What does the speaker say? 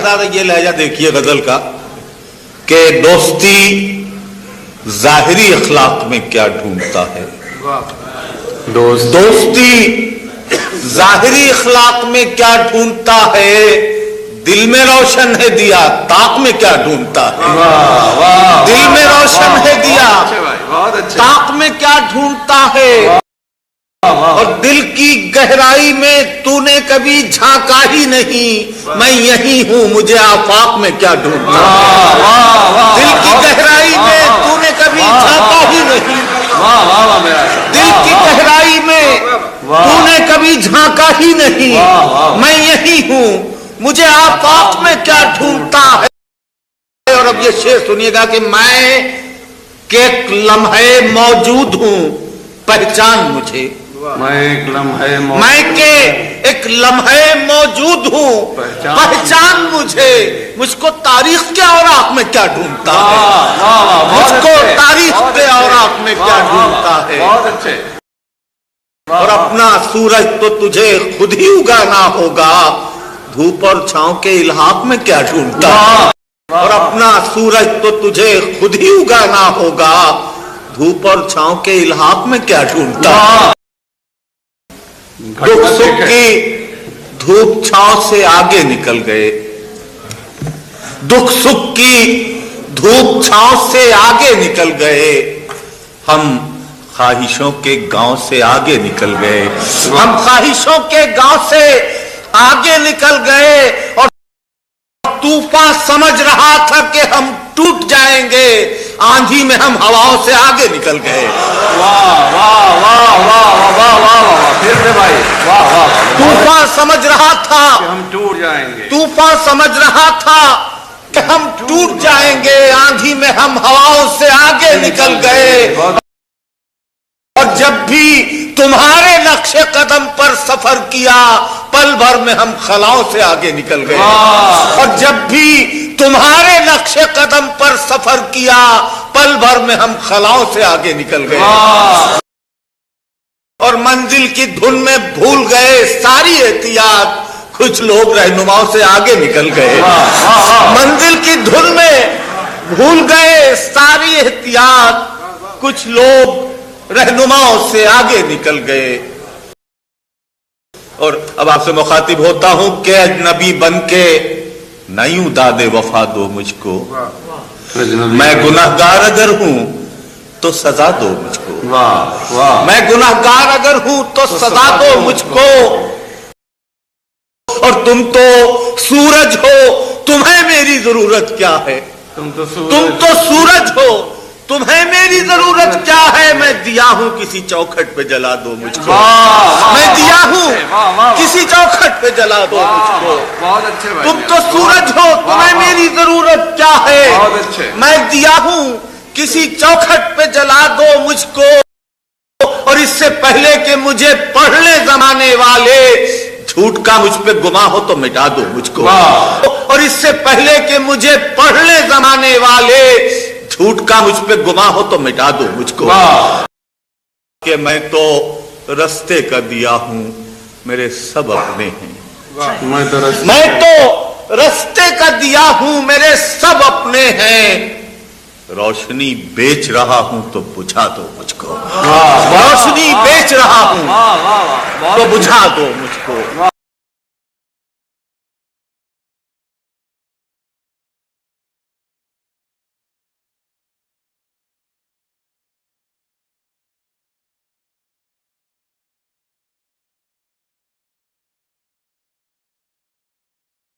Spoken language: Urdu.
یہ لہجہ دیکھیے غزل کا کہ دوستی ظاہری اخلاق میں کیا ڈھونڈتا ہے. دوستی ظاہری اخلاق میں کیا ڈھونڈتا ہے, دل میں روشن ہے دیا طاق میں کیا ڈھونڈتا ہے. دل میں روشن ہے دیا طاق میں کیا ڈھونڈتا ہے, اور دل کی گہرائی میں تو نے کبھی جھانکا ہی نہیں, میں یہی ہوں مجھے آفاق میں کیا ڈھونڈتا ہے. دل کی گہرائی میں تو نے کبھی جھانکا ہی نہیں, دل کی گہرائی میں تو نے کبھی جھانکا ہی نہیں, میں یہی ہوں مجھے آفاق میں کیا ڈھونڈتا ہے. اور اب یہ شعر سنیے گا کہ میں کہ ایک لمحے موجود ہوں پہچان مجھے, میں کہ ایک لمحے موجود ہوں پہچان مجھے, مجھ کو تاریخ کے اوراق میں کیا ڈھونڈتا ہے, مجھ کو تاریخ کے اوراق میں کیا ڈھونڈتا ہے. اور اپنا سورج تو تجھے خود ہی اگانا ہوگا, دھوپ اور چھاؤں کے الحاق میں کیا ڈھونڈتا ہے. اور اپنا سورج تو تجھے خود ہی اگانا ہوگا, دھوپ اور چھاؤں کے الحاق میں کیا ڈھونڈتا ہے. دکھ سکھ کی دھوپ چھاؤں سے آگے نکل گئے, دکھ سکھ کی دھوپ چھاؤں سے آگے نکل گئے, ہم خواہشوں کے گاؤں سے آگے نکل گئے, ہم خواہشوں کے گاؤں سے آگے نکل گئے. اور طوفان سمجھ رہا تھا کہ ہم ٹوٹ جائیں گے, آندھی میں ہم ہواؤں سے آگے نکل گئے. طوفان سمجھ رہا تھا کہ ہم ٹوٹ جائیں گے, طوفان سمجھ رہا تھا کہ ہم ٹوٹ جائیں گے, آندھی میں ہم ہواؤں سے آگے نکل گئے. اور جب بھی تمہارے نقش قدم پر سفر کیا, پل بھر میں ہم خلاؤں سے آگے نکل گئے. اور جب بھی تمہارے نقش قدم پر سفر کیا, پل بھر میں ہم خلاؤں سے آگے نکل گئے. اور منزل کی دھن میں بھول گئے ساری احتیاط, کچھ لوگ رہنماؤں سے آگے نکل گئے. منزل کی دھن میں بھول گئے ساری احتیاط, کچھ لوگ رہنماؤں سے آگے نکل گئے. اور اب آپ سے مخاطب ہوتا ہوں کہ اجنبی بن کے نہ یوں داد وفا دو مجھ کو, میں گناہگار اگر ہوں تو سزا دو مجھ کو, میں گناہگار اگر ہوں تو سزا دو مجھ کو. اور تم تو سورج ہو, تمہیں میری ضرورت کیا ہے, تم تو سورج ہو, تمہیں میری ضرورت کیا ہے. میں دیا ہوں کسی چوکھٹ پہ جلا دو مجھ کو, میں دیا ہوں کسی چوکھٹ پہ جلا دو مجھ کو. تم تو سورج ہو, تمہیں میری ضرورت کیا ہے, میں دیا ہوں کسی چوکھٹ پہ جلا دو مجھ کو. اور اس سے پہلے کہ مجھے پڑھ لے زمانے والے, جھوٹ کا مجھ پہ گما ہو تو مٹا دو مجھ کو. اور اس سے پہلے کہ مجھے پڑھ لے زمانے والے, جھوٹ کا مجھ پہ گما ہو تو مٹا دو مجھ کو. کہ میں تو رستے کا دیا ہوں میرے سب اپنے ہیں, میں تو رستے کا دیا ہوں میرے سب اپنے ہیں. روشنی بیچ رہا ہوں تو بجھا دو مجھ کو, روشنی بیچ رہا ہوں تو بجھا دو مجھ کو.